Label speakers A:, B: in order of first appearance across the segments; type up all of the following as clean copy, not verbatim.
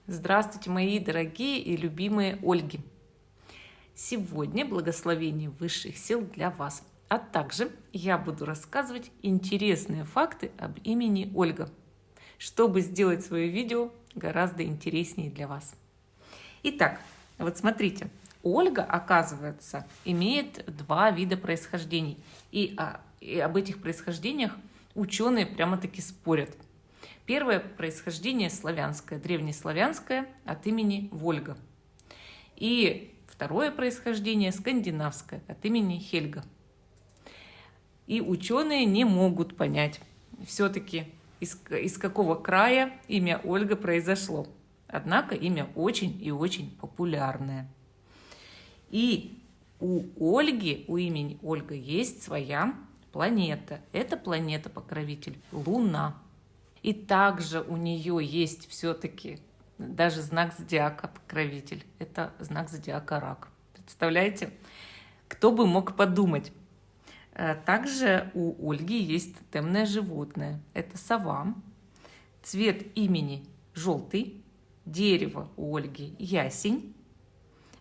A: Здравствуйте, мои дорогие и любимые Ольги! Сегодня благословение высших сил для вас, а также я буду рассказывать интересные факты об имени Ольга, чтобы сделать свое видео гораздо интереснее для вас. Итак, вот смотрите, Ольга, оказывается, имеет два вида происхождений, и об этих происхождениях ученые прямо-таки спорят. Первое происхождение славянское, древнеславянское, от имени Вольга. И второе происхождение скандинавское, от имени Хельга. И ученые не могут понять, все-таки из какого края имя Ольга произошло. Однако имя очень и очень популярное. И у Ольги, у имени Ольга, есть своя планета. Это планета-покровитель Луна. И также у нее есть все-таки даже знак зодиака покровитель. Это знак зодиака Рак. Представляете? Кто бы мог подумать? Также у Ольги есть тотемное животное. Это сова. Цвет имени желтый. Дерево у Ольги ясень.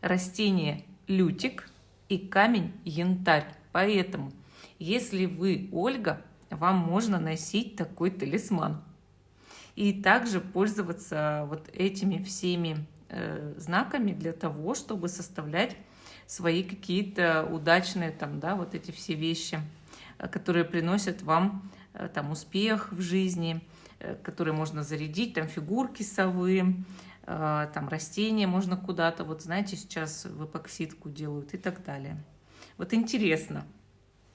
A: Растение лютик. И камень янтарь. Поэтому, если вы Ольга, вам можно носить такой талисман. И также пользоваться вот этими всеми знаками для того, чтобы составлять свои какие-то удачные там, да, вот эти все вещи, которые приносят вам там успех в жизни, которые можно зарядить, там фигурки совы, там растения можно куда-то, вот знаете, сейчас в эпоксидку делают и так далее. Вот интересно,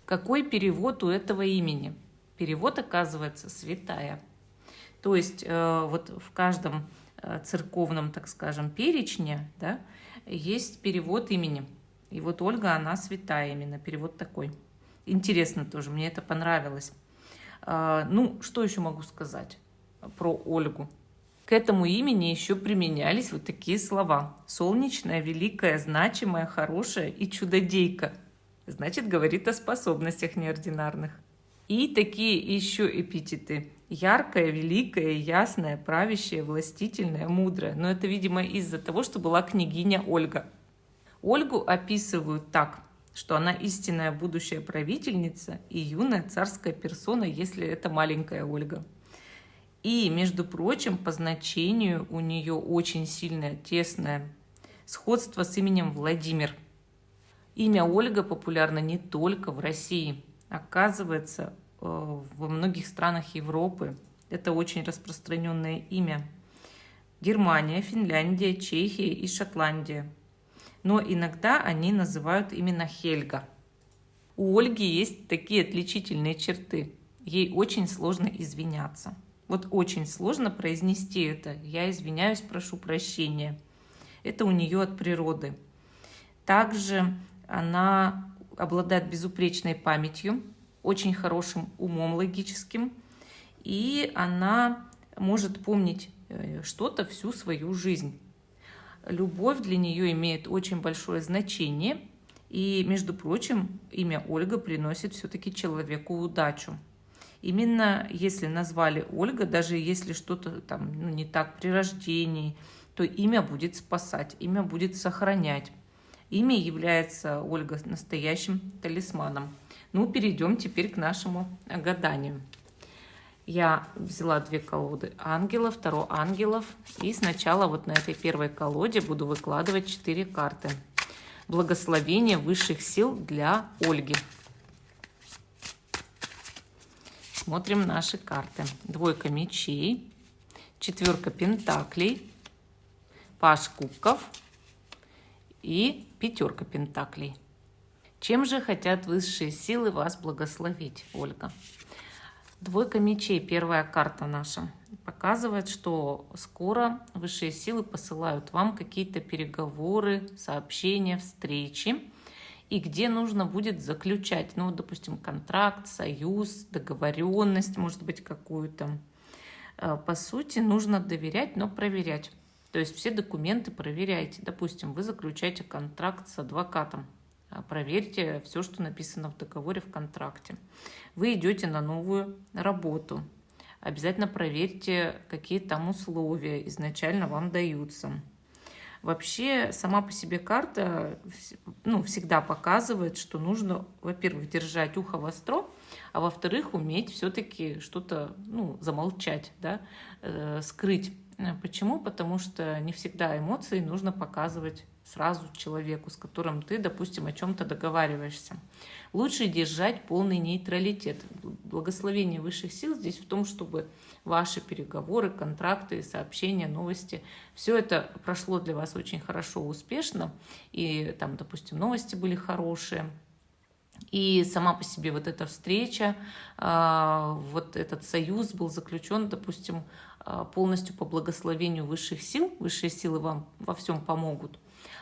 A: какой перевод у этого имени? Перевод, оказывается, святая. То есть вот в каждом церковном, так скажем, перечне, да, есть перевод имени. И вот Ольга, она святая именно, перевод такой. Интересно тоже, мне это понравилось. Ну, что еще могу сказать про Ольгу? К этому имени еще применялись вот такие слова. Солнечная, великая, значимая, хорошая и чудодейка. Значит, говорит о способностях неординарных. И такие еще эпитеты. Яркая, великая, ясная, правящая, властительная, мудрая. Но это, видимо, из-за того, что была княгиня Ольга. Ольгу описывают так, что она истинная будущая правительница и юная царская персона, если это маленькая Ольга. И, между прочим, по значению у нее очень сильное, тесное сходство с именем Владимир. Имя Ольга популярно не только в России. Оказывается, во многих странах Европы это очень распространенное имя. Германия, Финляндия, Чехия и Шотландия. Но иногда они называют именно Хельга. У Ольги есть такие отличительные черты. Ей очень сложно извиняться. Вот очень сложно произнести это. Я извиняюсь, прошу прощения. Это у нее от природы. Также она обладает безупречной памятью, очень хорошим умом логическим, и она может помнить что-то всю свою жизнь. Любовь для нее имеет очень большое значение, и, между прочим, имя Ольга приносит все-таки человеку удачу. Именно если назвали Ольга, даже если что-то там не так при рождении, то имя будет спасать, имя будет сохранять. Имя является, Ольга, настоящим талисманом. Ну, перейдем теперь к нашему гаданию. Я взяла 2 колоды ангелов, Таро ангелов. И сначала вот на этой первой колоде буду выкладывать 4 карты. Благословение высших сил для Ольги. Смотрим наши карты. 2 мечей, 4 пентаклей, паж кубков и 5 пентаклей. Чем же хотят высшие силы вас благословить, Ольга? 2 мечей, первая карта наша, показывает, что скоро высшие силы посылают вам какие-то переговоры, сообщения, встречи, и где нужно будет заключать, ну, допустим, контракт, союз, договоренность, может быть, какую-то. По сути, нужно доверять, но проверять. То есть все документы проверяйте. Допустим, вы заключаете контракт с адвокатом. Проверьте все, что написано в договоре, в контракте. Вы идете на новую работу. Обязательно проверьте, какие там условия изначально вам даются. Вообще, сама по себе карта всегда показывает, что нужно, во-первых, держать ухо востро, а во-вторых, уметь все-таки что-то замолчать, да, скрыть. Почему? Потому что не всегда эмоции нужно показывать сразу человеку, с которым ты, допустим, о чем-то договариваешься. Лучше держать полный нейтралитет. Благословение высших сил здесь в том, чтобы ваши переговоры, контракты, сообщения, новости, все это прошло для вас очень хорошо, успешно, и там, допустим, новости были хорошие, и сама по себе вот эта встреча, вот этот союз был заключен, допустим, полностью по благословению высших сил. Высшие силы вам во всем помогут.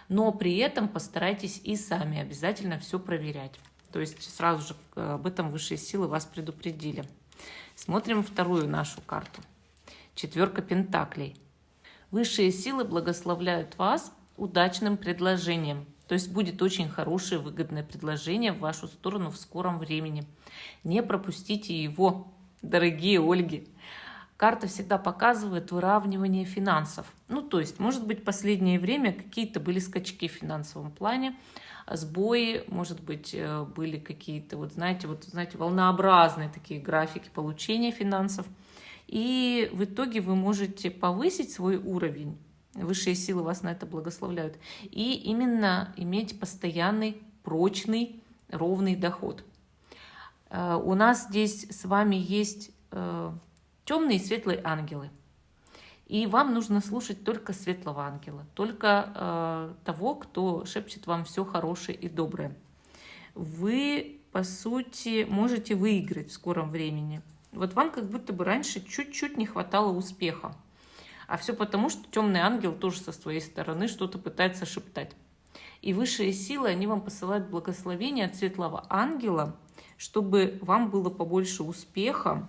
A: Но при этом постарайтесь и сами обязательно все проверять. То есть сразу же об этом высшие силы вас предупредили. Смотрим вторую нашу карту. 4 пентаклей. Высшие силы благословляют вас удачным предложением. То есть будет очень хорошее, выгодное предложение в вашу сторону в скором времени. Не пропустите его, дорогие Ольги. Карта всегда показывает выравнивание финансов. То есть, может быть, в последнее время какие-то были скачки в финансовом плане, сбои, может быть, были какие-то, знаете, волнообразные такие графики получения финансов. И в итоге вы можете повысить свой уровень. Высшие силы вас на это благословляют. И именно иметь постоянный, прочный, ровный доход. У нас здесь с вами есть темные и светлые ангелы. И вам нужно слушать только светлого ангела, только того, кто шепчет вам все хорошее и доброе. Вы, по сути, можете выиграть в скором времени. Вот вам как будто бы раньше чуть-чуть не хватало успеха. А все потому, что темный ангел тоже со своей стороны что-то пытается шептать. И высшие силы, они вам посылают благословение от светлого ангела, чтобы вам было побольше успеха,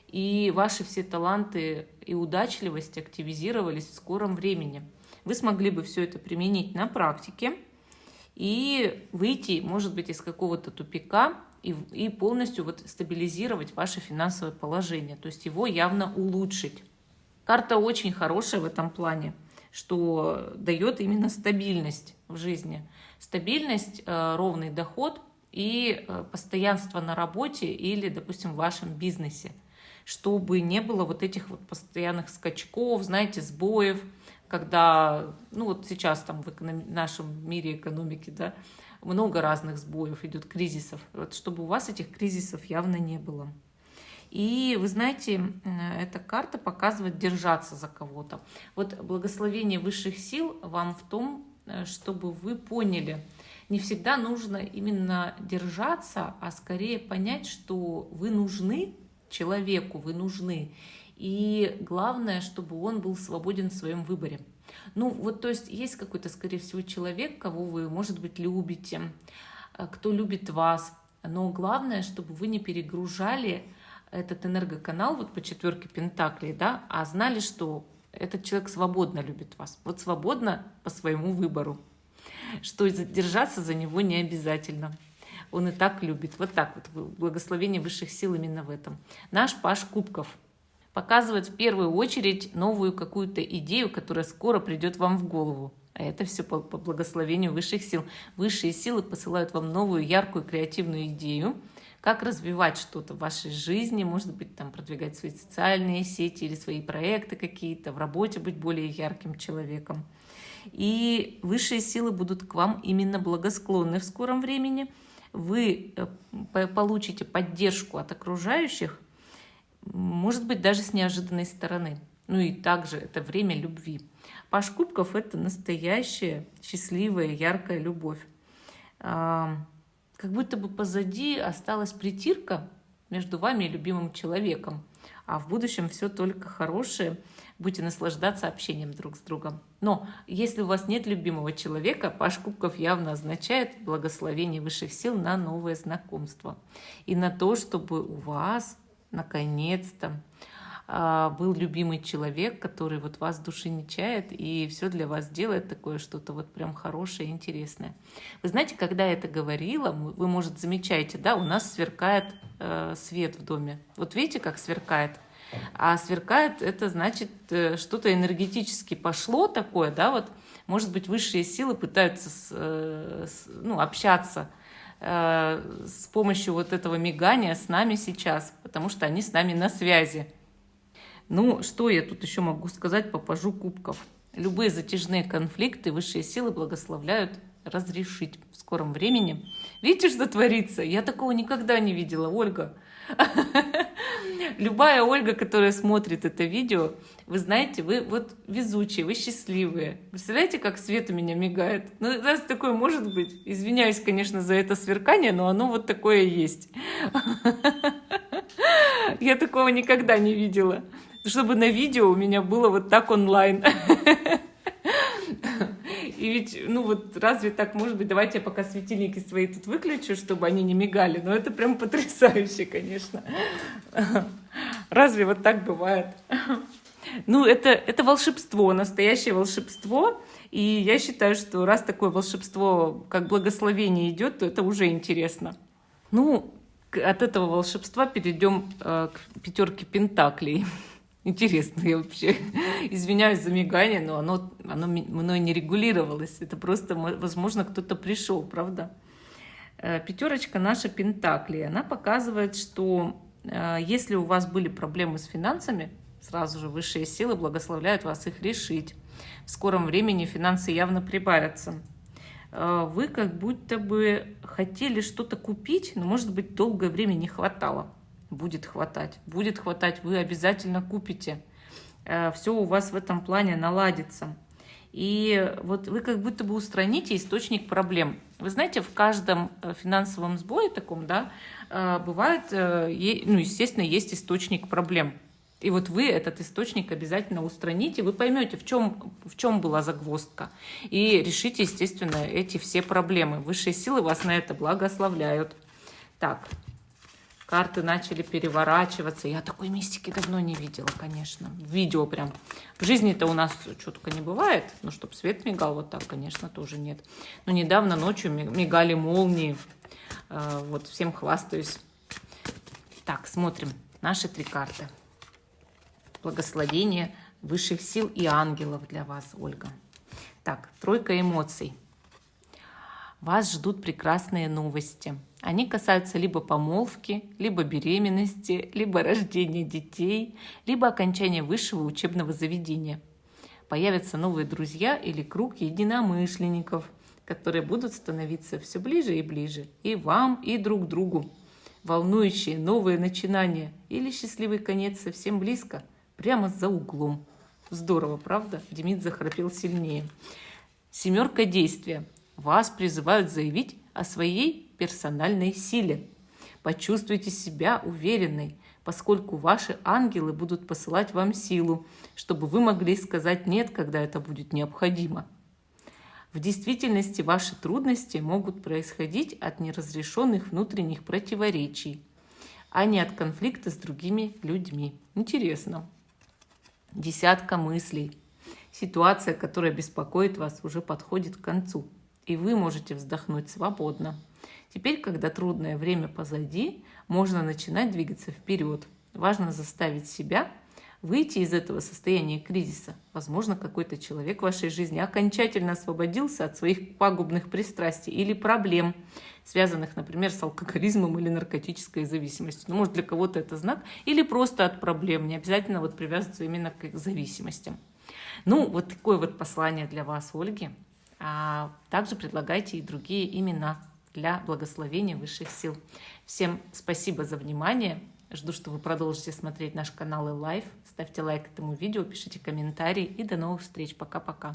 A: и ваши все таланты и удачливость активизировались в скором времени. Вы смогли бы все это применить на практике и выйти, может быть, из какого-то тупика и полностью стабилизировать ваше финансовое положение, то есть его явно улучшить. Карта очень хорошая в этом плане, что дает именно стабильность в жизни. Стабильность, ровный доход и постоянство на работе или, допустим, в вашем бизнесе. Чтобы не было этих постоянных скачков, знаете, сбоев, когда, сейчас там в нашем мире экономики, да, много разных сбоев идет, кризисов. Чтобы у вас этих кризисов явно не было. И вы знаете, эта карта показывает держаться за кого-то. Благословение высших сил вам в том, чтобы вы поняли, не всегда нужно именно держаться, а скорее понять, что вы нужны человеку, вы нужны. И главное, чтобы он был свободен в своем выборе. То есть есть какой-то, скорее всего, человек, кого вы, может быть, любите, кто любит вас. Но главное, чтобы вы не перегружали этот энергоканал по 4 пентаклей, да, а знали, что этот человек свободно любит вас. Свободно по своему выбору. Что держаться за него не обязательно. Он и так любит. Благословение высших сил именно в этом. Наш паж кубков показывает в первую очередь новую какую-то идею, которая скоро придет вам в голову. А это все по благословению высших сил. Высшие силы посылают вам новую, яркую, креативную идею, как развивать что-то в вашей жизни, может быть, продвигать свои социальные сети или свои проекты какие-то, в работе быть более ярким человеком. И высшие силы будут к вам именно благосклонны в скором времени. Вы получите поддержку от окружающих, может быть, даже с неожиданной стороны. И также это время любви. Паж кубков – это настоящая, счастливая, яркая любовь. Как будто бы позади осталась притирка между вами и любимым человеком. А в будущем все только хорошее. Будете наслаждаться общением друг с другом. Но если у вас нет любимого человека, паж кубков явно означает благословение высших сил на новое знакомство. И на то, чтобы у вас наконец-то был любимый человек, который вас в душе не чает и все для вас делает такое что-то прям хорошее и интересное. Вы знаете, когда я это говорила, вы, может, замечаете, да, у нас сверкает свет в доме. Видите, как сверкает? А сверкает — это значит, что-то энергетически пошло такое, да, вот, может быть, высшие силы пытаются общаться с помощью вот этого мигания с нами сейчас, потому что они с нами на связи. Ну, что я тут еще могу сказать по пажу кубков? Любые затяжные конфликты высшие силы благословляют разрешить в скором времени. Видите, что творится? Я такого никогда не видела, Ольга. Любая Ольга, которая смотрит это видео, вы знаете, вы вот везучие, вы счастливые. Представляете, как свет у меня мигает? Ну, раз такое может быть. Извиняюсь, конечно, за это сверкание, но оно вот такое есть. Я такого никогда не видела. Чтобы на видео у меня было вот так онлайн. И ведь, ну вот разве так может быть? Давайте я пока светильники свои тут выключу, чтобы они не мигали. Но это прям потрясающе, конечно. Разве вот так бывает? Ну, это волшебство, настоящее волшебство. И я считаю, что раз такое волшебство, как благословение идет, то это уже интересно. Ну, от этого волшебства перейдем к пятерке пентаклей. Интересно, я вообще извиняюсь за мигание, но оно мной не регулировалось. Это просто, возможно, кто-то пришел, правда? Пятерочка наша пентакли. Она показывает, что если у вас были проблемы с финансами, сразу же высшие силы благословляют вас их решить. В скором времени финансы явно прибавятся. Вы как будто бы хотели что-то купить, но, может быть, долгое время не хватало. Будет хватать, вы обязательно купите. Все у вас в этом плане наладится. И вот вы как будто бы устраните источник проблем. Вы знаете, в каждом финансовом сбое таком, да, бывает, ну, естественно, есть источник проблем. И вот вы этот источник обязательно устраните, вы поймете, в чем была загвоздка. И решите, естественно, эти все проблемы. Высшие силы вас на это благословляют. Так. Карты начали переворачиваться. Я такой мистики давно не видела, конечно. В видео прям. В жизни-то у нас что-то не бывает. Но чтобы свет мигал вот так, конечно, тоже нет. Но недавно ночью мигали молнии. Вот, всем хвастаюсь. Так, смотрим. Наши 3 карты. Благословение высших сил и ангелов для вас, Ольга. Так, 3 эмоций. Вас ждут прекрасные новости. Они касаются либо помолвки, либо беременности, либо рождения детей, либо окончания высшего учебного заведения. Появятся новые друзья или круг единомышленников, которые будут становиться все ближе и ближе и вам, и друг другу. Волнующие новые начинания или счастливый конец совсем близко, прямо за углом. Здорово, правда? Демид захрапел сильнее. 7 действия. Вас призывают заявить о своей персональной силе. Почувствуйте себя уверенной, поскольку ваши ангелы будут посылать вам силу, чтобы вы могли сказать «нет», когда это будет необходимо. В действительности ваши трудности могут происходить от неразрешенных внутренних противоречий, а не от конфликта с другими людьми. Интересно. 10 мыслей. Ситуация, которая беспокоит вас, уже подходит к концу. И вы можете вздохнуть свободно. Теперь, когда трудное время позади, можно начинать двигаться вперед. Важно заставить себя выйти из этого состояния кризиса. Возможно, какой-то человек в вашей жизни окончательно освободился от своих пагубных пристрастий или проблем, связанных, например, с алкоголизмом или наркотической зависимостью. Ну, может, для кого-то это знак. Или просто от проблем. Не обязательно вот привязываться именно к зависимостям. Ну, вот такое вот послание для вас, Ольги. А также предлагайте и другие имена для благословения высших сил. Всем спасибо за внимание. Жду, что вы продолжите смотреть наш канал и лайв. Ставьте лайк этому видео, пишите комментарии и до новых встреч. Пока-пока.